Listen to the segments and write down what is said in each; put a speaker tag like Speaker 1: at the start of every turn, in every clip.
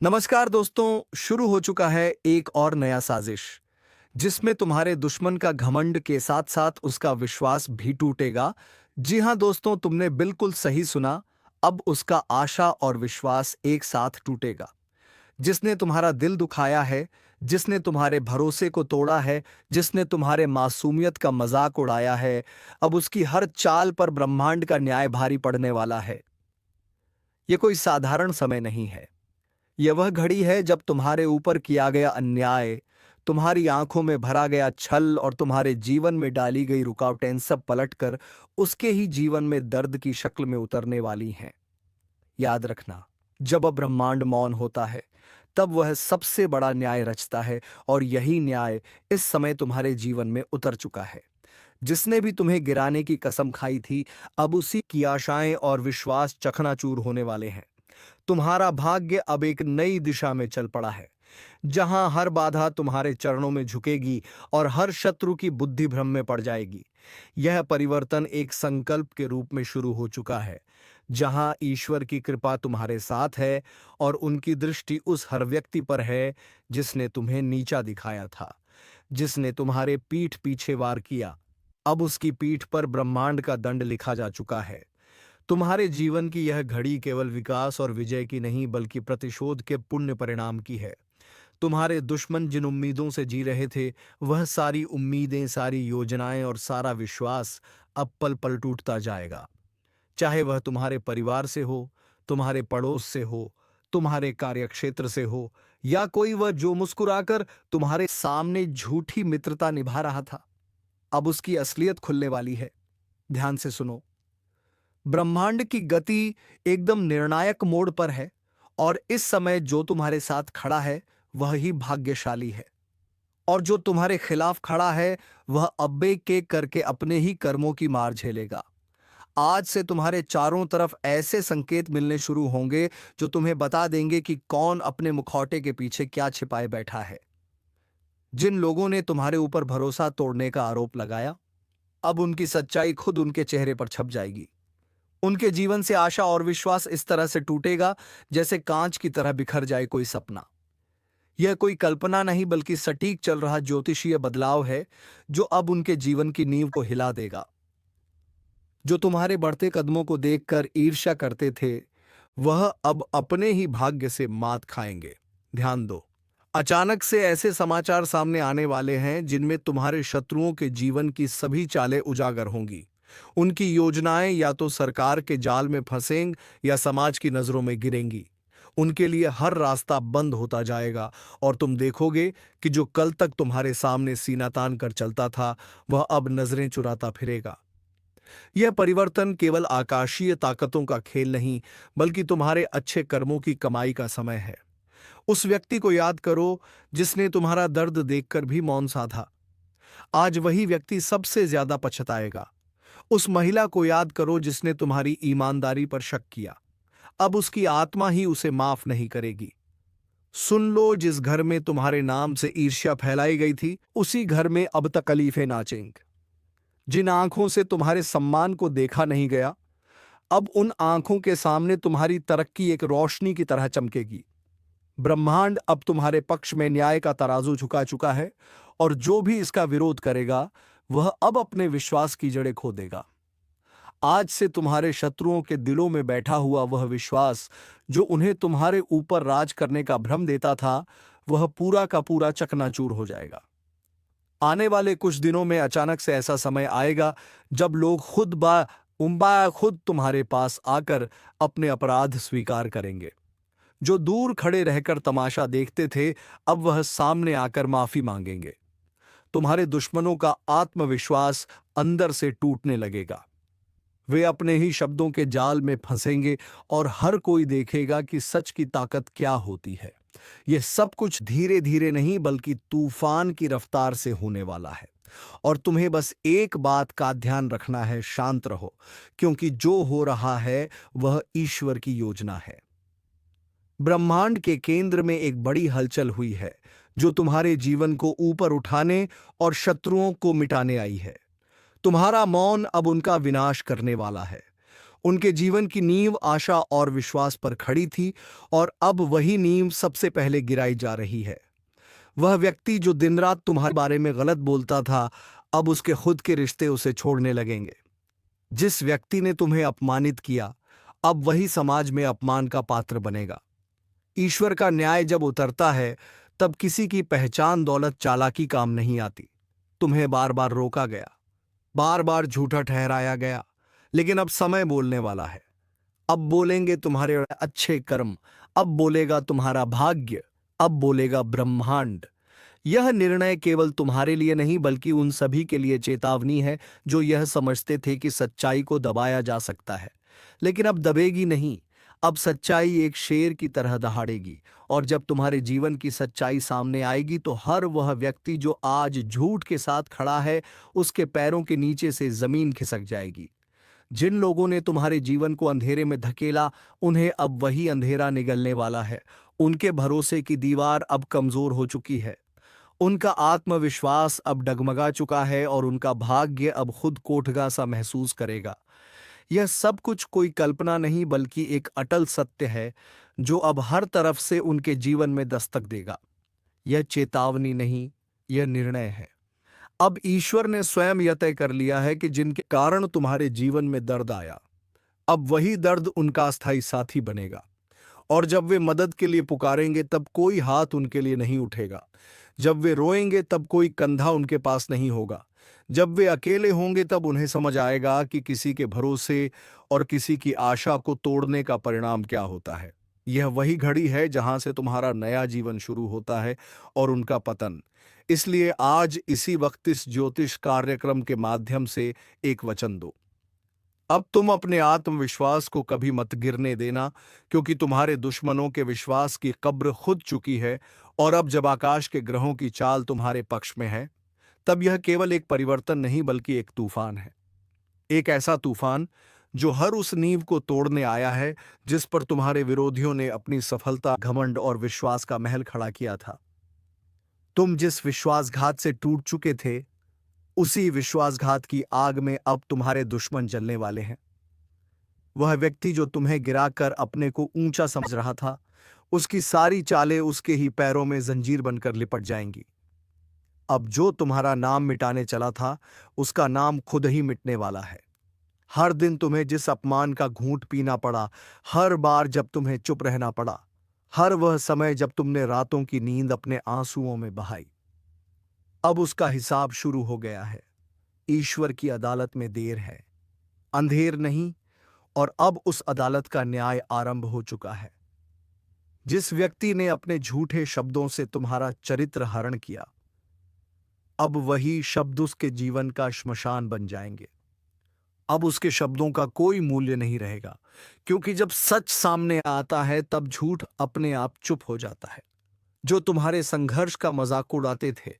Speaker 1: नमस्कार दोस्तों, शुरू हो चुका है एक और नया साजिश जिसमें तुम्हारे दुश्मन का घमंड के साथ साथ उसका विश्वास भी टूटेगा। जी हां दोस्तों, तुमने बिल्कुल सही सुना। अब उसका आशा और विश्वास एक साथ टूटेगा। जिसने तुम्हारा दिल दुखाया है, जिसने तुम्हारे भरोसे को तोड़ा है, जिसने तुम्हारे मासूमियत का मजाक उड़ाया है, अब उसकी हर चाल पर ब्रह्मांड का न्याय भारी पड़ने वाला है। यह कोई साधारण समय नहीं है। यह वह घड़ी है जब तुम्हारे ऊपर किया गया अन्याय, तुम्हारी आंखों में भरा गया छल और तुम्हारे जीवन में डाली गई रुकावटें सब पलटकर उसके ही जीवन में दर्द की शक्ल में उतरने वाली हैं। याद रखना, जब ब्रह्मांड मौन होता है तब वह सबसे बड़ा न्याय रचता है, और यही न्याय इस समय तुम्हारे जीवन में उतर चुका है। जिसने भी तुम्हें गिराने की कसम खाई थी, अब उसी की आशाएं और विश्वास चकनाचूर होने वाले हैं। तुम्हारा भाग्य अब एक नई दिशा में चल पड़ा है, जहां हर बाधा तुम्हारे चरणों में झुकेगी और हर शत्रु की बुद्धि भ्रम में पड़ जाएगी। यह परिवर्तन एक संकल्प के रूप में शुरू हो चुका है, जहां ईश्वर की कृपा तुम्हारे साथ है और उनकी दृष्टि उस हर व्यक्ति पर है जिसने तुम्हें नीचा दिखाया था, जिसने तुम्हारे पीठ पीछे वार किया। अब उसकी पीठ पर ब्रह्मांड का दंड लिखा जा चुका है। तुम्हारे जीवन की यह घड़ी केवल विकास और विजय की नहीं, बल्कि प्रतिशोध के पुण्य परिणाम की है। तुम्हारे दुश्मन जिन उम्मीदों से जी रहे थे, वह सारी उम्मीदें, सारी योजनाएं और सारा विश्वास अब पल पल टूटता जाएगा। चाहे वह तुम्हारे परिवार से हो, तुम्हारे पड़ोस से हो, तुम्हारे कार्यक्षेत्र से हो, या कोई वह जो मुस्कुराकर तुम्हारे सामने झूठी मित्रता निभा रहा था। अब उसकी असलियत खुलने वाली है। ध्यान से सुनो। ब्रह्मांड की गति एकदम निर्णायक मोड़ पर है, और इस समय जो तुम्हारे साथ खड़ा है वह ही भाग्यशाली है, और जो तुम्हारे खिलाफ खड़ा है वह अब एक एक करके अपने ही कर्मों की मार झेलेगा। आज से तुम्हारे चारों तरफ ऐसे संकेत मिलने शुरू होंगे जो तुम्हें बता देंगे कि कौन अपने मुखौटे के पीछे क्या छिपाए बैठा है। जिन लोगों ने तुम्हारे ऊपर भरोसा तोड़ने का आरोप लगाया, अब उनकी सच्चाई खुद उनके चेहरे पर छप जाएगी। उनके जीवन से आशा और विश्वास इस तरह से टूटेगा जैसे कांच की तरह बिखर जाए कोई सपना। यह कोई कल्पना नहीं, बल्कि सटीक चल रहा ज्योतिषीय बदलाव है, जो अब उनके जीवन की नींव को हिला देगा। जो तुम्हारे बढ़ते कदमों को देखकर ईर्ष्या करते थे, वह अब अपने ही भाग्य से मात खाएंगे। ध्यान दो, अचानक से ऐसे समाचार सामने आने वाले हैं जिनमें तुम्हारे शत्रुओं के जीवन की सभी चालें उजागर होंगी। उनकी योजनाएं या तो सरकार के जाल में फंसेंगी या समाज की नजरों में गिरेंगी। उनके लिए हर रास्ता बंद होता जाएगा, और तुम देखोगे कि जो कल तक तुम्हारे सामने सीना तान कर चलता था, वह अब नजरें चुराता फिरेगा। यह परिवर्तन केवल आकाशीय ताकतों का खेल नहीं, बल्कि तुम्हारे अच्छे कर्मों की कमाई का समय है। उस व्यक्ति को याद करो जिसने तुम्हारा दर्द देखकर भी मौन साधा। आज वही व्यक्ति सबसे ज्यादा पछताएगा। उस महिला को याद करो जिसने तुम्हारी ईमानदारी पर शक किया। अब उसकी आत्मा ही उसे माफ नहीं करेगी। सुन लो, जिस घर में तुम्हारे नाम से ईर्ष्या फैलाई गई थी, उसी घर में अब तकलीफें नाचेंगी। जिन आंखों से तुम्हारे सम्मान को देखा नहीं गया, अब उन आंखों के सामने तुम्हारी तरक्की एक रोशनी की तरह चमकेगी। ब्रह्मांड अब तुम्हारे पक्ष में न्याय का तराजू झुका चुका है, और जो भी इसका विरोध करेगा वह अब अपने विश्वास की जड़ें खो देगा। आज से तुम्हारे शत्रुओं के दिलों में बैठा हुआ वह विश्वास जो उन्हें तुम्हारे ऊपर राज करने का भ्रम देता था, वह पूरा का पूरा चकनाचूर हो जाएगा। आने वाले कुछ दिनों में अचानक से ऐसा समय आएगा जब लोग खुद तुम्हारे पास आकर अपने अपराध स्वीकार करेंगे। जो दूर खड़े रहकर तमाशा देखते थे, अब वह सामने आकर माफी मांगेंगे। तुम्हारे दुश्मनों का आत्मविश्वास अंदर से टूटने लगेगा। वे अपने ही शब्दों के जाल में फंसेंगे, और हर कोई देखेगा कि सच की ताकत क्या होती है। यह सब कुछ धीरे धीरे नहीं, बल्कि तूफान की रफ्तार से होने वाला है। और तुम्हें बस एक बात का ध्यान रखना है, शांत रहो, क्योंकि जो हो रहा है वह ईश्वर की योजना है। ब्रह्मांड के केंद्र में एक बड़ी हलचल हुई है, जो तुम्हारे जीवन को ऊपर उठाने और शत्रुओं को मिटाने आई है। तुम्हारा मौन अब उनका विनाश करने वाला है। उनके जीवन की नींव आशा और विश्वास पर खड़ी थी और अब वही नींव सबसे पहले गिराई जा रही है। वह व्यक्ति जो दिन रात तुम्हारे बारे में गलत बोलता था, अब उसके खुद के रिश्ते उसे छोड़ने लगेंगे। जिस व्यक्ति ने तुम्हें अपमानित किया, अब वही समाज में अपमान का पात्र बनेगा। ईश्वर का न्याय जब उतरता है, तब किसी की पहचान दौलत चालाकी काम नहीं आती। तुम्हें बार बार रोका गया, बार बार झूठा ठहराया गया, लेकिन अब समय बोलने वाला है। अब बोलेंगे तुम्हारे अच्छे कर्म, अब बोलेगा तुम्हारा भाग्य, अब बोलेगा ब्रह्मांड। यह निर्णय केवल तुम्हारे लिए नहीं बल्कि उन सभी के लिए चेतावनी है जो यह समझते थे कि सच्चाई को दबाया जा सकता है, लेकिन अब दबेगी नहीं। अब सच्चाई एक शेर की तरह दहाड़ेगी, और जब तुम्हारे जीवन की सच्चाई सामने आएगी तो हर वह व्यक्ति जो आज झूठ के साथ खड़ा है, उसके पैरों के नीचे से जमीन खिसक जाएगी। जिन लोगों ने तुम्हारे जीवन को अंधेरे में धकेला, उन्हें अब वही अंधेरा निगलने वाला है। उनके भरोसे की दीवार अब कमजोर हो चुकी है, उनका आत्मविश्वास अब डगमगा चुका है और उनका भाग्य अब खुद कोठगा सा महसूस करेगा। यह सब कुछ कोई कल्पना नहीं बल्कि एक अटल सत्य है जो अब हर तरफ से उनके जीवन में दस्तक देगा। यह चेतावनी नहीं, यह निर्णय है। अब ईश्वर ने स्वयं यह तय कर लिया है कि जिनके कारण तुम्हारे जीवन में दर्द आया, अब वही दर्द उनका अस्थायी साथी बनेगा। और जब वे मदद के लिए पुकारेंगे तब कोई हाथ उनके लिए नहीं उठेगा। जब वे रोएंगे तब कोई कंधा उनके पास नहीं होगा। जब वे अकेले होंगे तब उन्हें समझ आएगा कि किसी के भरोसे और किसी की आशा को तोड़ने का परिणाम क्या होता है। यह वही घड़ी है जहां से तुम्हारा नया जीवन शुरू होता है और उनका पतन। इसलिए आज इसी वक्त इस ज्योतिष कार्यक्रम के माध्यम से एक वचन दो। अब तुम अपने आत्मविश्वास को कभी मत गिरने देना, क्योंकि तुम्हारे दुश्मनों के विश्वास की कब्र खुद चुकी है। और अब जब आकाश के ग्रहों की चाल तुम्हारे पक्ष में है, तब यह केवल एक परिवर्तन नहीं बल्कि एक तूफान है। एक ऐसा तूफान जो हर उस नींव को तोड़ने आया है जिस पर तुम्हारे विरोधियों ने अपनी सफलता, घमंड और विश्वास का महल खड़ा किया था। तुम जिस विश्वासघात से टूट चुके थे, उसी विश्वासघात की आग में अब तुम्हारे दुश्मन जलने वाले हैं। वह व्यक्ति जो तुम्हें गिराकर अपने को ऊंचा समझ रहा था, उसकी सारी चालें उसके ही पैरों में जंजीर बनकर लिपट जाएंगी। अब जो तुम्हारा नाम मिटाने चला था, उसका नाम खुद ही मिटने वाला है। हर दिन तुम्हें जिस अपमान का घूंट पीना पड़ा, हर बार जब तुम्हें चुप रहना पड़ा, हर वह समय जब तुमने रातों की नींद अपने आंसुओं में बहाई, अब उसका हिसाब शुरू हो गया है। ईश्वर की अदालत में देर है, अंधेर नहीं, और अब उस अदालत का न्याय आरंभ हो चुका है। जिस व्यक्ति ने अपने झूठे शब्दों से तुम्हारा चरित्र हरण किया, अब वही शब्द उसके जीवन का श्मशान बन जाएंगे। अब उसके शब्दों का कोई मूल्य नहीं रहेगा, क्योंकि जब सच सामने आता है तब झूठ अपने आप चुप हो जाता है। जो तुम्हारे संघर्ष का मजाक उड़ाते थे,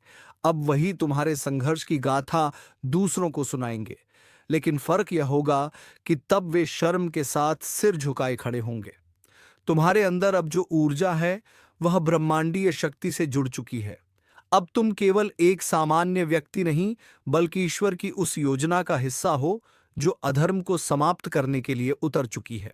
Speaker 1: अब वही तुम्हारे संघर्ष की गाथा दूसरों को सुनाएंगे। लेकिन फर्क यह होगा कि तब वे शर्म के साथ सिर झुकाए खड़े होंगे। तुम्हारे अंदर अब जो ऊर्जा है, वह ब्रह्मांडीय शक्ति से जुड़ चुकी है। अब तुम केवल एक सामान्य व्यक्ति नहीं बल्कि ईश्वर की उस योजना का हिस्सा हो जो अधर्म को समाप्त करने के लिए उतर चुकी है।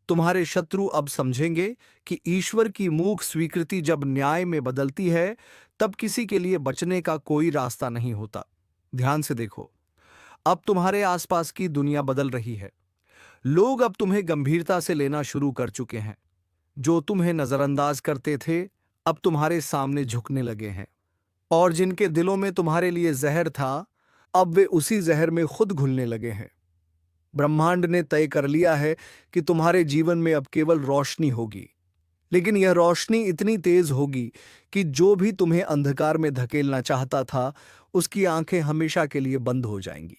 Speaker 1: तुम्हारे शत्रु अब समझेंगे कि ईश्वर की मूक स्वीकृति जब न्याय में बदलती है, तब किसी के लिए बचने का कोई रास्ता नहीं होता। ध्यान से देखो, अब तुम्हारे आसपास की दुनिया बदल रही है। लोग अब तुम्हें गंभीरता से लेना शुरू कर चुके हैं। जो तुम्हें नजरअंदाज करते थे, अब तुम्हारे सामने झुकने लगे हैं। और जिनके दिलों में तुम्हारे लिए जहर था, अब वे उसी जहर में खुद घुलने लगे हैं। ब्रह्मांड ने तय कर लिया है कि तुम्हारे जीवन में अब केवल रोशनी होगी, लेकिन यह रोशनी इतनी तेज होगी कि जो भी तुम्हें अंधकार में धकेलना चाहता था, उसकी आंखें हमेशा के लिए बंद हो जाएंगी।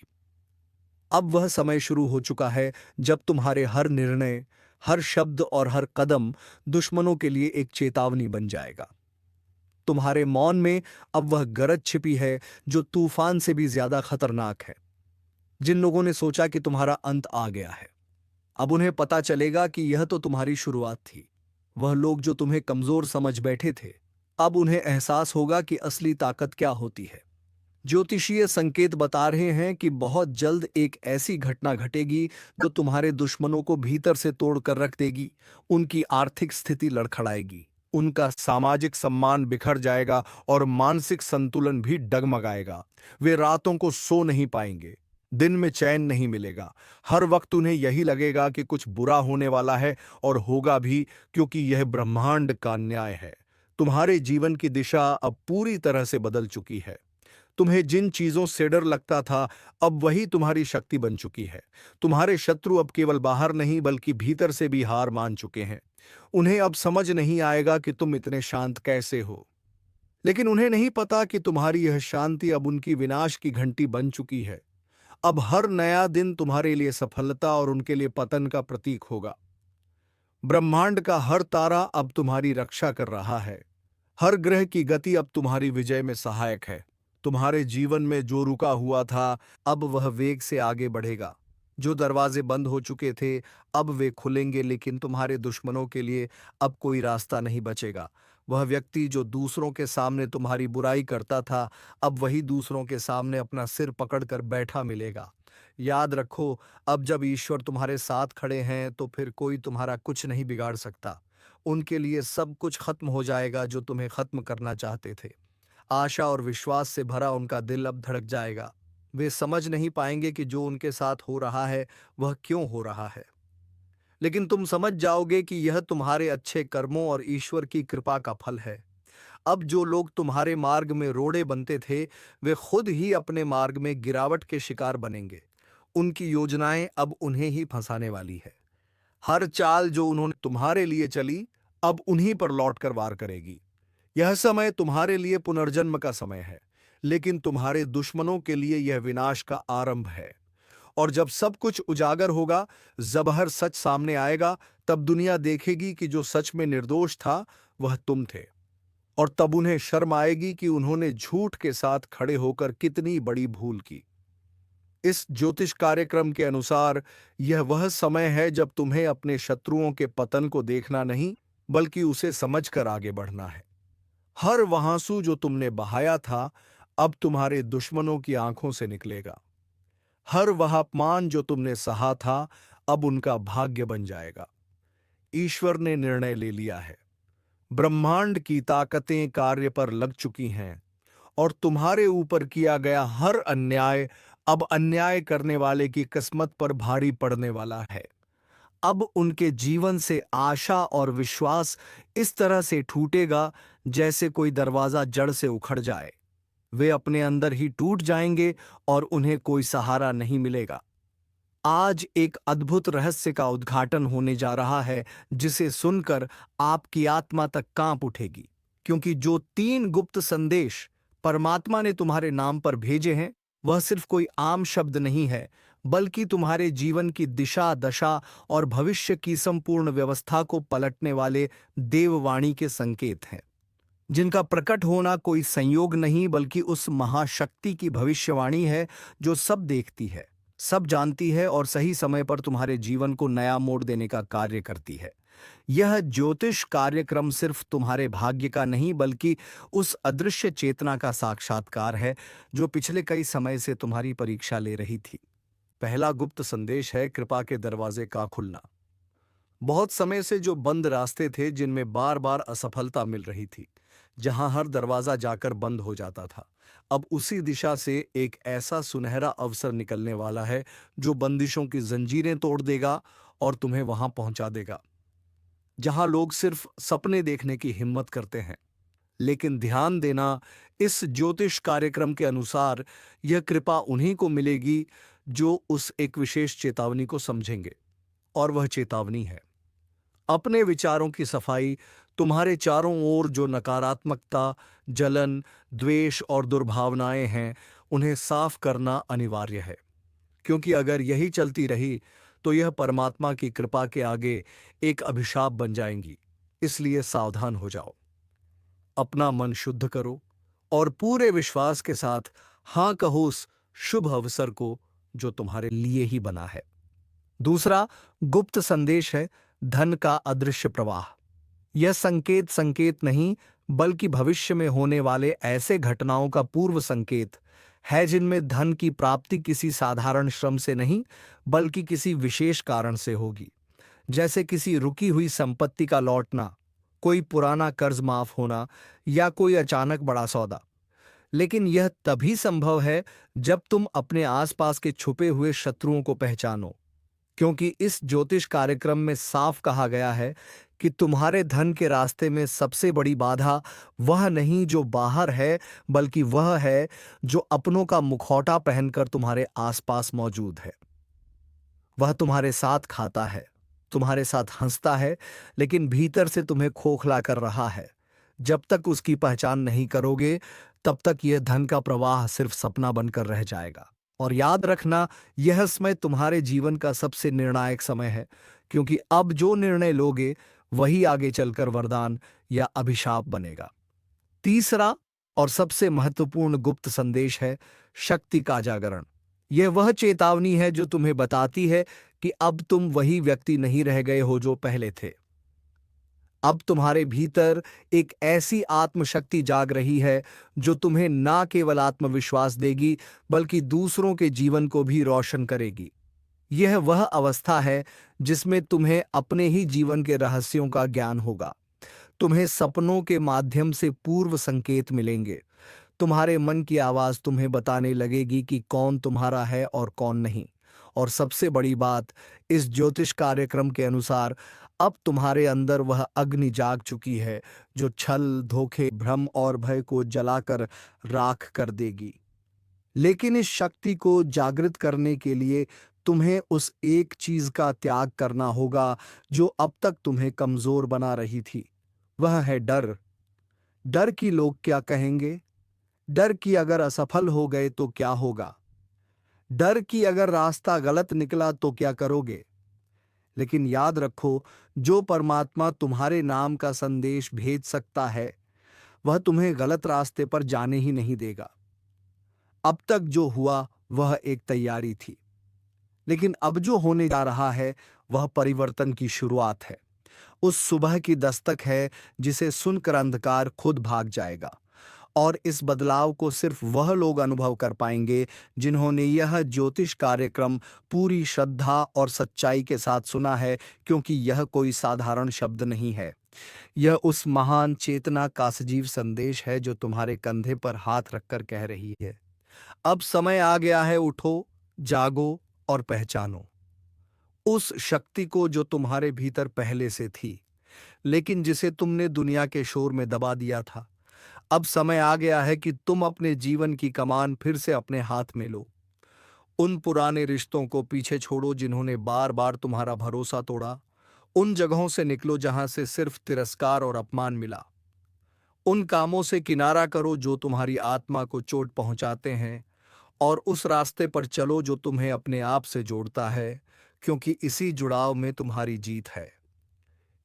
Speaker 1: अब वह समय शुरू हो चुका है जब तुम्हारे हर निर्णय, हर शब्द और हर कदम दुश्मनों के लिए एक चेतावनी बन जाएगा। तुम्हारे मौन में अब वह गरज छिपी है जो तूफान से भी ज्यादा खतरनाक है। जिन लोगों ने सोचा कि तुम्हारा अंत आ गया है, अब उन्हें पता चलेगा कि यह तो तुम्हारी शुरुआत थी। वह लोग जो तुम्हें कमजोर समझ बैठे थे, अब उन्हें एहसास होगा कि असली ताकत क्या होती है। ज्योतिषीय संकेत बता रहे हैं कि बहुत जल्द एक ऐसी घटना घटेगी जो तुम्हारे दुश्मनों को भीतर से तोड़कर रख देगी। उनकी आर्थिक स्थिति लड़खड़ाएगी, उनका सामाजिक सम्मान बिखर जाएगा और मानसिक संतुलन भी डगमगाएगा। वे रातों को सो नहीं पाएंगे, दिन में चैन नहीं मिलेगा। हर वक्त उन्हें यही लगेगा कि कुछ बुरा होने वाला है, और होगा भी, क्योंकि यह ब्रह्मांड का न्याय है। तुम्हारे जीवन की दिशा अब पूरी तरह से बदल चुकी है। तुम्हें जिन चीजों से डर लगता था, अब वही तुम्हारी शक्ति बन चुकी है। तुम्हारे शत्रु अब केवल बाहर नहीं बल्कि भीतर से भी हार मान चुके हैं। उन्हें अब समझ नहीं आएगा कि तुम इतने शांत कैसे हो, लेकिन उन्हें नहीं पता कि तुम्हारी यह शांति अब उनकी विनाश की घंटी बन चुकी है। अब हर नया दिन तुम्हारे लिए सफलता और उनके लिए पतन का प्रतीक होगा। ब्रह्मांड का हर तारा अब तुम्हारी रक्षा कर रहा है। हर ग्रह की गति अब तुम्हारी विजय में सहायक है। तुम्हारे जीवन में जो रुका हुआ था, अब वह वेग से आगे बढ़ेगा। जो दरवाजे बंद हो चुके थे, अब वे खुलेंगे, लेकिन तुम्हारे दुश्मनों के लिए अब कोई रास्ता नहीं बचेगा। वह व्यक्ति जो दूसरों के सामने तुम्हारी बुराई करता था, अब वही दूसरों के सामने अपना सिर पकड़कर बैठा मिलेगा। याद रखो, अब जब ईश्वर तुम्हारे साथ खड़े हैं तो फिर कोई तुम्हारा कुछ नहीं बिगाड़ सकता। उनके लिए सब कुछ खत्म हो जाएगा जो तुम्हें खत्म करना चाहते थे। आशा और विश्वास से भरा उनका दिल अब धड़क जाएगा। वे समझ नहीं पाएंगे कि जो उनके साथ हो रहा है वह क्यों हो रहा है, लेकिन तुम समझ जाओगे कि यह तुम्हारे अच्छे कर्मों और ईश्वर की कृपा का फल है। अब जो लोग तुम्हारे मार्ग में रोड़े बनते थे, वे खुद ही अपने मार्ग में गिरावट के शिकार बनेंगे। उनकी योजनाएं अब उन्हें ही फंसाने वाली है। हर चाल जो उन्होंने तुम्हारे लिए चली, अब उन्हीं पर लौटकर वार करेगी। यह समय तुम्हारे लिए पुनर्जन्म का समय है, लेकिन तुम्हारे दुश्मनों के लिए यह विनाश का आरंभ है। और जब सब कुछ उजागर होगा, जबहर सच सामने आएगा, तब दुनिया देखेगी कि जो सच में निर्दोष था वह तुम थे। और तब उन्हें शर्म आएगी कि उन्होंने झूठ के साथ खड़े होकर कितनी बड़ी भूल की। इस ज्योतिष कार्यक्रम के अनुसार यह वह समय है जब तुम्हें अपने शत्रुओं के पतन को देखना नहीं, बल्कि उसे समझकर आगे बढ़ना है। हर वहांसू जो तुमने बहाया था, अब तुम्हारे दुश्मनों की आंखों से निकलेगा। हर वह अपमान जो तुमने सहा था, अब उनका भाग्य बन जाएगा। ईश्वर ने निर्णय ले लिया है। ब्रह्मांड की ताकतें कार्य पर लग चुकी हैं, और तुम्हारे ऊपर किया गया हर अन्याय अब अन्याय करने वाले की किस्मत पर भारी पड़ने वाला है। अब उनके जीवन से आशा और विश्वास इस तरह से टूटेगा जैसे कोई दरवाजा जड़ से उखड़ जाए। वे अपने अंदर ही टूट जाएंगे और उन्हें कोई सहारा नहीं मिलेगा। आज एक अद्भुत रहस्य का उद्घाटन होने जा रहा है, जिसे सुनकर आपकी आत्मा तक कांप उठेगी, क्योंकि जो 3 गुप्त संदेश परमात्मा ने तुम्हारे नाम पर भेजे हैं, वह सिर्फ कोई आम शब्द नहीं है, बल्कि तुम्हारे जीवन की दिशा, दशा और भविष्य की संपूर्ण व्यवस्था को पलटने वाले देववाणी के संकेत हैं, जिनका प्रकट होना कोई संयोग नहीं बल्कि उस महाशक्ति की भविष्यवाणी है जो सब देखती है, सब जानती है और सही समय पर तुम्हारे जीवन को नया मोड़ देने का कार्य करती है। यह ज्योतिष कार्यक्रम सिर्फ तुम्हारे भाग्य का नहीं बल्कि उस अदृश्य चेतना का साक्षात्कार है जो पिछले कई समय से तुम्हारी परीक्षा ले रही थी। पहला गुप्त संदेश है कृपा के दरवाजे का खुलना। बहुत समय से जो बंद रास्ते थे, जिनमें बार बार असफलता मिल रही थी, जहां हर दरवाजा जाकर बंद हो जाता था, अब उसी दिशा से एक ऐसा सुनहरा अवसर निकलने वाला है जो बंदिशों की जंजीरें तोड़ देगा और तुम्हें वहां पहुंचा देगा जहां लोग सिर्फ सपने देखने की हिम्मत करते हैं। लेकिन ध्यान देना, इस ज्योतिष कार्यक्रम के अनुसार यह कृपा उन्हीं को मिलेगी जो उस एक विशेष चेतावनी को समझेंगे। और वह चेतावनी है अपने विचारों की सफाई। तुम्हारे चारों ओर जो नकारात्मकता, जलन, द्वेष और दुर्भावनाएं हैं, उन्हें साफ करना अनिवार्य है, क्योंकि अगर यही चलती रही तो यह परमात्मा की कृपा के आगे एक अभिशाप बन जाएंगी। इसलिए सावधान हो जाओ, अपना मन शुद्ध करो और पूरे विश्वास के साथ हां कहो उस शुभ अवसर को जो तुम्हारे लिए ही बना है। दूसरा गुप्त संदेश है धन का अदृश्य प्रवाह। यह संकेत नहीं बल्कि भविष्य में होने वाले ऐसे घटनाओं का पूर्व संकेत है जिनमें धन की प्राप्ति किसी साधारण श्रम से नहीं बल्कि किसी विशेष कारण से होगी, जैसे किसी रुकी हुई संपत्ति का लौटना, कोई पुराना कर्ज माफ होना या कोई अचानक बड़ा सौदा। लेकिन यह तभी संभव है जब तुम अपने आसपास के छुपे हुए शत्रुओं को पहचानो, क्योंकि इस ज्योतिष कार्यक्रम में साफ कहा गया है कि तुम्हारे धन के रास्ते में सबसे बड़ी बाधा वह नहीं जो बाहर है, बल्कि वह है जो अपनों का मुखौटा पहनकर तुम्हारे आसपास मौजूद है। वह तुम्हारे साथ खाता है, तुम्हारे साथ हंसता है, लेकिन भीतर से तुम्हें खोखला कर रहा है। जब तक उसकी पहचान नहीं करोगे, तब तक यह धन का प्रवाह सिर्फ सपना बनकर रह जाएगा। और याद रखना, यह समय तुम्हारे जीवन का सबसे निर्णायक समय है, क्योंकि अब जो निर्णय लोगे वही आगे चलकर वरदान या अभिशाप बनेगा। तीसरा और सबसे महत्वपूर्ण गुप्त संदेश है शक्ति का जागरण। यह वह चेतावनी है जो तुम्हें बताती है कि अब तुम वही व्यक्ति नहीं रह गए हो जो पहले थे। अब तुम्हारे भीतर एक ऐसी आत्मशक्ति जाग रही है जो तुम्हें ना केवल आत्मविश्वास देगी बल्कि दूसरों के जीवन को भी रोशन करेगी। यह वह अवस्था है जिसमें तुम्हें अपने ही जीवन के रहस्यों का ज्ञान होगा। तुम्हें सपनों के माध्यम से पूर्व संकेत मिलेंगे। तुम्हारे मन की आवाज तुम्हें बताने लगेगी कि कौन तुम्हारा है और कौन नहीं। और सबसे बड़ी बात, इस ज्योतिष कार्यक्रम के अनुसार अब तुम्हारे अंदर वह अग्नि जाग चुकी है जो छल, धोखे, भ्रम और भय को जलाकर राख कर देगी। लेकिन इस शक्ति को जागृत करने के लिए तुम्हें उस एक चीज का त्याग करना होगा जो अब तक तुम्हें कमजोर बना रही थी। वह है डर। डर कि लोग क्या कहेंगे, डर कि अगर असफल हो गए तो क्या होगा, डर कि अगर रास्ता गलत निकला तो क्या करोगे। लेकिन याद रखो, जो परमात्मा तुम्हारे नाम का संदेश भेज सकता है वह तुम्हें गलत रास्ते पर जाने ही नहीं देगा। अब तक जो हुआ वह एक तैयारी थी, लेकिन अब जो होने जा रहा है वह परिवर्तन की शुरुआत है। उस सुबह की दस्तक है जिसे सुनकर अंधकार खुद भाग जाएगा। और इस बदलाव को सिर्फ वह लोग अनुभव कर पाएंगे जिन्होंने यह ज्योतिष कार्यक्रम पूरी श्रद्धा और सच्चाई के साथ सुना है, क्योंकि यह कोई साधारण शब्द नहीं है। यह उस महान चेतना का सजीव संदेश है जो तुम्हारे कंधे पर हाथ रखकर कह रही है, अब समय आ गया है, उठो, जागो और पहचानो उस शक्ति को जो तुम्हारे भीतर पहले से थी, लेकिन जिसे तुमने दुनिया के शोर में दबा दिया था। अब समय आ गया है कि तुम अपने जीवन की कमान फिर से अपने हाथ में लो। उन पुराने रिश्तों को पीछे छोड़ो जिन्होंने बार बार तुम्हारा भरोसा तोड़ा। उन जगहों से निकलो जहां से सिर्फ तिरस्कार और अपमान मिला। उन कामों से किनारा करो जो तुम्हारी आत्मा को चोट पहुंचाते हैं, और उस रास्ते पर चलो जो तुम्हें अपने आप से जोड़ता है, क्योंकि इसी जुड़ाव में तुम्हारी जीत है,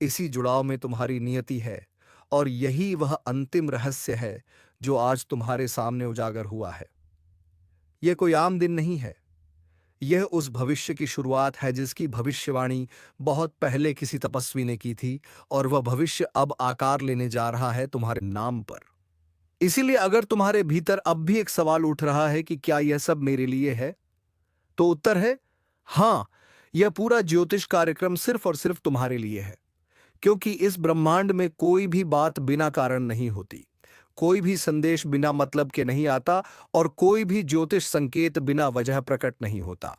Speaker 1: इसी जुड़ाव में तुम्हारी नियति है। और यही वह अंतिम रहस्य है जो आज तुम्हारे सामने उजागर हुआ है। यह कोई आम दिन नहीं है, यह उस भविष्य की शुरुआत है जिसकी भविष्यवाणी बहुत पहले किसी तपस्वी ने की थी, और वह भविष्य अब आकार लेने जा रहा है तुम्हारे नाम पर। इसीलिए अगर तुम्हारे भीतर अब भी एक सवाल उठ रहा है कि क्या यह सब मेरे लिए है, तो उत्तर है हां, यह पूरा ज्योतिष कार्यक्रम सिर्फ और सिर्फ तुम्हारे लिए है। क्योंकि इस ब्रह्मांड में कोई भी बात बिना कारण नहीं होती, कोई भी संदेश बिना मतलब के नहीं आता, और कोई भी ज्योतिष संकेत बिना वजह प्रकट नहीं होता।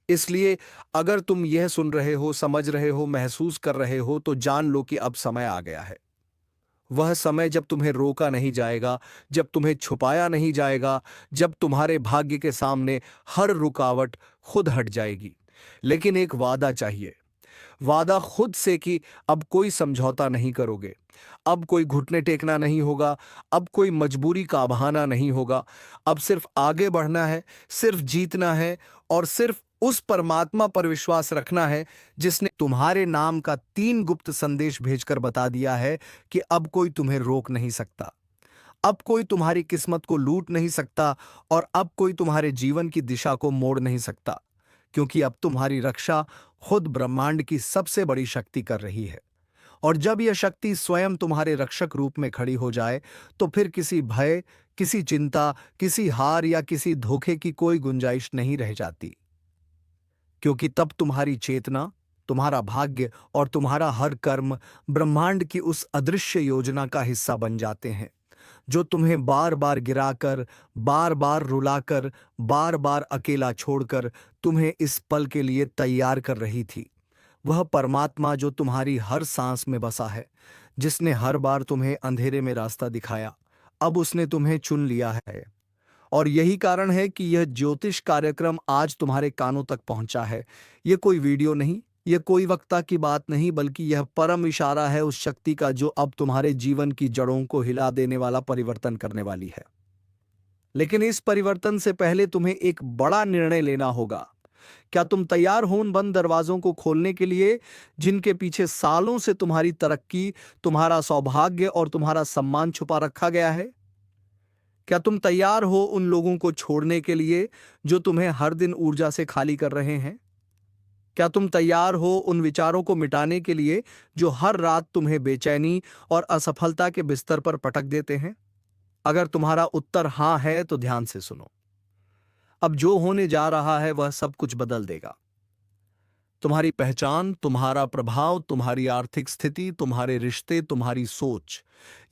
Speaker 1: इसलिए अगर तुम यह सुन रहे हो, समझ रहे हो, महसूस कर रहे हो, तो जान लो कि अब समय आ गया है। वह समय जब तुम्हें रोका नहीं जाएगा, जब तुम्हें छुपाया नहीं जाएगा, जब तुम्हारे भाग्य के सामने हर रुकावट खुद हट जाएगी। लेकिन एक वादा चाहिए, वादा खुद से कि अब कोई समझौता नहीं करोगे, अब कोई घुटने टेकना नहीं होगा, अब कोई मजबूरी का बहाना नहीं होगा। अब सिर्फ आगे बढ़ना है, सिर्फ जीतना है, और सिर्फ उस परमात्मा पर विश्वास रखना है जिसने तुम्हारे नाम का 3 गुप्त संदेश भेजकर बता दिया है कि अब कोई तुम्हें रोक नहीं सकता, अब कोई तुम्हारी किस्मत को लूट नहीं सकता, और अब कोई तुम्हारे जीवन की दिशा को मोड़ नहीं सकता, क्योंकि अब तुम्हारी रक्षा खुद ब्रह्मांड की सबसे बड़ी शक्ति कर रही है। और जब यह शक्ति स्वयं तुम्हारे रक्षक रूप में खड़ी हो जाए, तो फिर किसी भय, किसी चिंता, किसी हार या किसी धोखे की कोई गुंजाइश नहीं रह जाती। क्योंकि तब तुम्हारी चेतना, तुम्हारा भाग्य और तुम्हारा हर कर्म ब्रह्मांड की उस अदृश्य योजना का हिस्सा बन जाते हैं, जो तुम्हें बार बार गिराकर, बार बार रुलाकर, बार बार अकेला छोड़कर तुम्हें इस पल के लिए तैयार कर रही थी। वह परमात्मा जो तुम्हारी हर सांस में बसा है, जिसने हर बार तुम्हें अंधेरे में रास्ता दिखाया, अब उसने तुम्हें चुन लिया है। और यही कारण है कि यह ज्योतिष कार्यक्रम आज तुम्हारे कानों तक पहुंचा है। यह कोई वीडियो नहीं, यह कोई वक्ता की बात नहीं, बल्कि यह परम इशारा है उस शक्ति का जो अब तुम्हारे जीवन की जड़ों को हिला देने वाला परिवर्तन करने वाली है। लेकिन इस परिवर्तन से पहले तुम्हें एक बड़ा निर्णय लेना होगा। क्या तुम तैयार हो उन बंद दरवाजों को खोलने के लिए, जिनके पीछे सालों से तुम्हारी तरक्की, तुम्हारा सौभाग्य और तुम्हारा सम्मान छुपा रखा गया है? क्या तुम तैयार हो उन लोगों को छोड़ने के लिए जो तुम्हें हर दिन ऊर्जा से खाली कर रहे हैं? क्या तुम तैयार हो उन विचारों को मिटाने के लिए जो हर रात तुम्हें बेचैनी और असफलता के बिस्तर पर पटक देते हैं? अगर तुम्हारा उत्तर हाँ है तो ध्यान से सुनो। अब जो होने जा रहा है वह सब कुछ बदल देगा। तुम्हारी पहचान, तुम्हारा प्रभाव, तुम्हारी आर्थिक स्थिति, तुम्हारे रिश्ते, तुम्हारी सोच,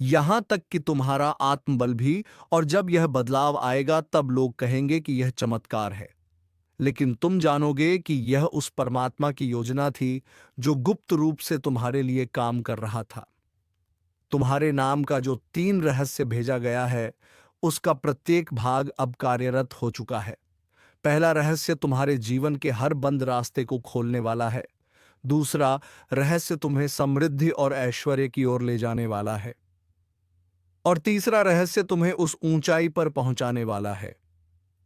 Speaker 1: यहां तक कि तुम्हारा आत्मबल भी। और जब यह बदलाव आएगा तब लोग कहेंगे कि यह चमत्कार है, लेकिन तुम जानोगे कि यह उस परमात्मा की योजना थी जो गुप्त रूप से तुम्हारे लिए काम कर रहा था। तुम्हारे नाम का जो 3 रहस्य भेजा गया है, उसका प्रत्येक भाग अब कार्यरत हो चुका है। पहला रहस्य तुम्हारे जीवन के हर बंद रास्ते को खोलने वाला है। दूसरा रहस्य तुम्हें समृद्धि और ऐश्वर्य की ओर ले जाने वाला है। और तीसरा रहस्य तुम्हें उस ऊंचाई पर पहुंचाने वाला है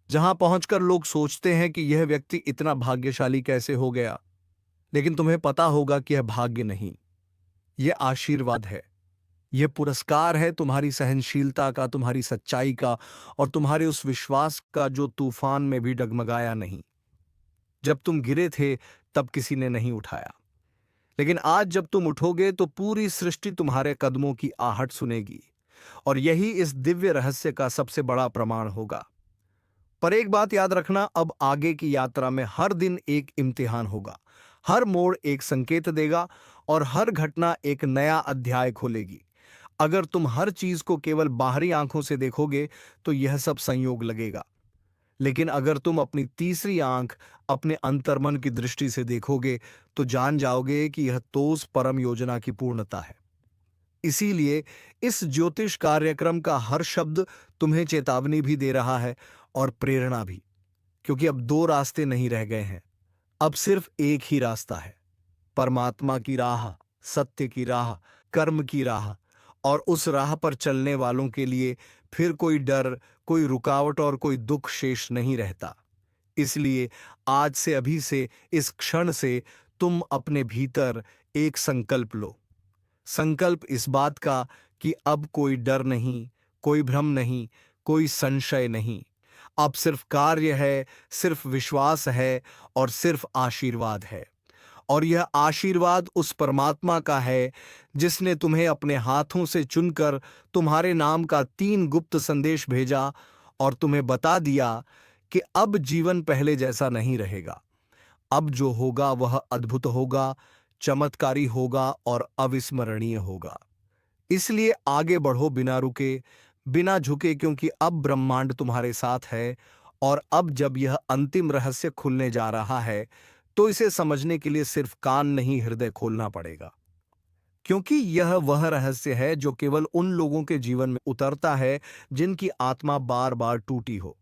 Speaker 1: जहां पहुंचकर लोग सोचते हैं कि यह व्यक्ति इतना भाग्यशाली कैसे हो गया। लेकिन तुम्हें पता होगा कि यह भाग्य नहीं, यह आशीर्वाद है। यह पुरस्कार है तुम्हारी सहनशीलता का, तुम्हारी सच्चाई का और तुम्हारे उस विश्वास का जो तूफान में भी डगमगाया नहीं। जब तुम गिरे थे तब किसी ने नहीं उठाया, लेकिन आज जब तुम उठोगे तो पूरी सृष्टि तुम्हारे कदमों की आहट सुनेगी। और यही इस दिव्य रहस्य का सबसे बड़ा प्रमाण होगा। पर एक बात याद रखना, अब आगे की यात्रा में हर दिन एक इम्तिहान होगा। हर मोड़ एक संकेत देगा और हर घटना एक नया अध्याय खोलेगी। अगर तुम हर चीज को केवल बाहरी आंखों से देखोगे तो यह सब संयोग लगेगा, लेकिन अगर तुम अपनी तीसरी आंख, अपने अंतर्मन की दृष्टि से देखोगे तो जान जाओगे कि यह तो उस परम योजना की पूर्णता है। इसीलिए इस ज्योतिष कार्यक्रम का हर शब्द तुम्हें चेतावनी भी दे रहा है और प्रेरणा भी, क्योंकि अब 2 रास्ते नहीं रह गए हैं, अब सिर्फ एक ही रास्ता है। परमात्मा की राह, सत्य की राह, कर्म की राह। और उस राह पर चलने वालों के लिए फिर कोई डर, कोई रुकावट और कोई दुख शेष नहीं रहता। इसलिए आज से, अभी से, इस क्षण से तुम अपने भीतर एक संकल्प लो। संकल्प इस बात का कि अब कोई डर नहीं, कोई भ्रम नहीं, कोई संशय नहीं। अब सिर्फ कार्य है, सिर्फ विश्वास है और सिर्फ आशीर्वाद है। और यह आशीर्वाद उस परमात्मा का है जिसने तुम्हें अपने हाथों से चुनकर तुम्हारे नाम का 3 गुप्त संदेश भेजा और तुम्हें बता दिया कि अब जीवन पहले जैसा नहीं रहेगा। अब जो होगा वह अद्भुत होगा, चमत्कारी होगा और अविस्मरणीय होगा। इसलिए आगे बढ़ो बिना रुके, बिना झुके, क्योंकि अब ब्रह्मांड तुम्हारे साथ है। और अब जब यह अंतिम रहस्य खुलने जा रहा है तो इसे समझने के लिए सिर्फ कान नहीं, हृदय खोलना पड़ेगा। क्योंकि यह वह रहस्य है जो केवल उन लोगों के जीवन में उतरता है जिनकी आत्मा बार बार टूटी हो,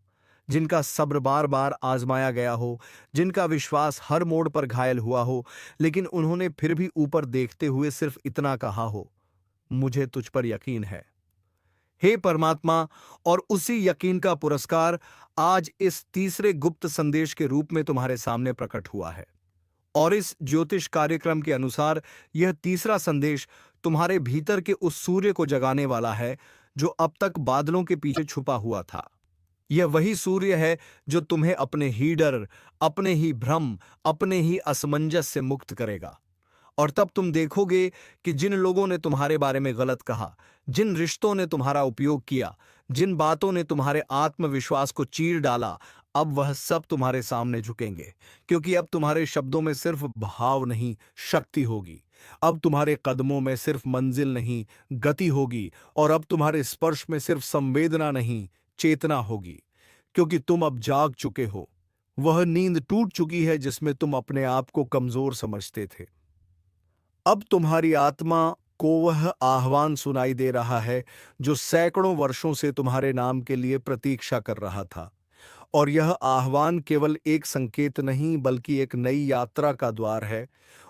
Speaker 1: जिनका सब्र बार बार आजमाया गया हो, जिनका विश्वास हर मोड़ पर घायल हुआ हो, लेकिन उन्होंने फिर भी ऊपर देखते हुए सिर्फ इतना कहा हो, मुझे तुझ पर यकीन है। हे परमात्मा, और उसी यकीन का पुरस्कार आज इस तीसरे गुप्त संदेश के रूप में तुम्हारे सामने प्रकट हुआ है। और इस ज्योतिष कार्यक्रम के अनुसार यह तीसरा संदेश तुम्हारे भीतर के उस सूर्य को जगाने वाला है जो अब तक बादलों के पीछे छुपा हुआ था। यह वही सूर्य है जो तुम्हें अपने ही डर, अपने ही भ्रम, अपने ही असमंजस से मुक्त करेगा और तब तुम देखोगे कि जिन लोगों ने तुम्हारे बारे में गलत कहा, जिन रिश्तों ने तुम्हारा उपयोग किया, जिन बातों ने तुम्हारे आत्मविश्वास को चीर डाला, अब वह सब तुम्हारे सामने झुकेंगे, क्योंकि अब तुम्हारे शब्दों में सिर्फ भाव नहीं, शक्ति होगी। अब तुम्हारे कदमों में सिर्फ मंजिल नहीं, गति होगी। और अब तुम्हारे स्पर्श में सिर्फ संवेदना नहीं, चेतना होगी, क्योंकि तुम अब जाग चुके हो। वह नींद टूट चुकी है जिसमें तुम अपने आप को कमजोर समझते थे। अब तुम्हारी आत्मा को वह आह्वान सुनाई दे रहा है जो सैकड़ों वर्षों से तुम्हारे नाम के लिए प्रतीक्षा कर रहा था। और यह आह्वान केवल एक संकेत नहीं बल्कि एक नई यात्रा का द्वार है।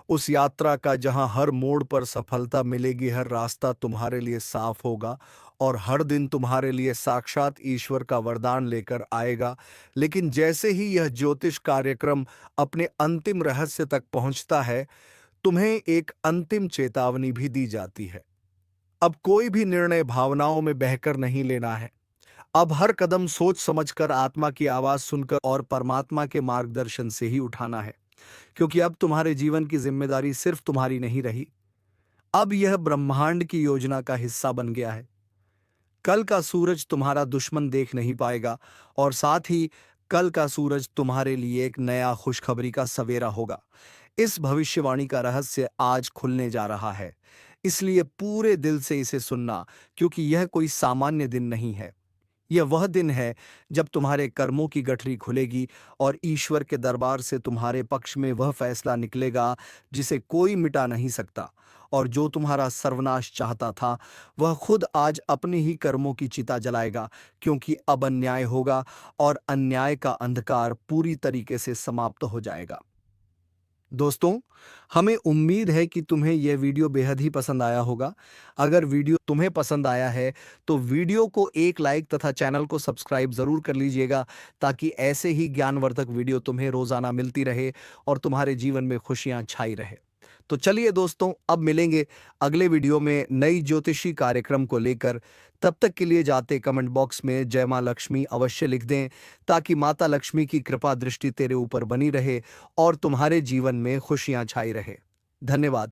Speaker 1: उस यात्रा का जहां हर मोड़ पर सफलता मिलेगी, हर रास्ता तुम्हारे लिए साफ होगा और हर दिन तुम्हारे लिए साक्षात ईश्वर का वरदान लेकर आएगा। लेकिन जैसे ही यह ज्योतिष कार्यक्रम अपने अंतिम रहस्य तक पहुंचता है, तुम्हें एक अंतिम चेतावनी भी दी जाती है। अब कोई भी निर्णय भावनाओं में बहकर नहीं लेना है। अब हर कदम सोच समझकर, आत्मा की आवाज सुनकर और परमात्मा के मार्गदर्शन से ही उठाना है, क्योंकि अब तुम्हारे जीवन की जिम्मेदारी सिर्फ तुम्हारी नहीं रही। अब यह ब्रह्मांड की योजना का हिस्सा बन गया है। कल का सूरज तुम्हारा दुश्मन देख नहीं पाएगा और साथ ही कल का सूरज तुम्हारे लिए एक नया खुशखबरी का सवेरा होगा। इस भविष्यवाणी का रहस्य आज खुलने जा रहा है, इसलिए पूरे दिल से इसे सुनना, क्योंकि यह कोई सामान्य दिन नहीं है। यह वह दिन है जब तुम्हारे कर्मों की गठरी खुलेगी और ईश्वर के दरबार से तुम्हारे पक्ष में वह फैसला निकलेगा जिसे कोई मिटा नहीं सकता। और जो तुम्हारा सर्वनाश चाहता था, वह खुद आज अपने ही कर्मों की चिता जलाएगा, क्योंकि अब अन्याय होगा और अन्याय का अंधकार पूरी तरीके से समाप्त हो जाएगा। दोस्तों, हमें उम्मीद है कि तुम्हें यह वीडियो बेहद ही पसंद आया होगा। अगर वीडियो तुम्हें पसंद आया है तो वीडियो को एक लाइक तथा चैनल को सब्सक्राइब जरूर कर लीजिएगा, ताकि ऐसे ही ज्ञानवर्धक वीडियो तुम्हें रोजाना मिलती रहे और तुम्हारे जीवन में खुशियां छाई रहे। तो चलिए दोस्तों, अब मिलेंगे अगले वीडियो में नई ज्योतिषी कार्यक्रम को लेकर। तब तक के लिए जाते कमेंट बॉक्स में जय मां लक्ष्मी अवश्य लिख दें, ताकि माता लक्ष्मी की कृपा दृष्टि तेरे ऊपर बनी रहे और तुम्हारे जीवन में खुशियां छाई रहे। धन्यवाद।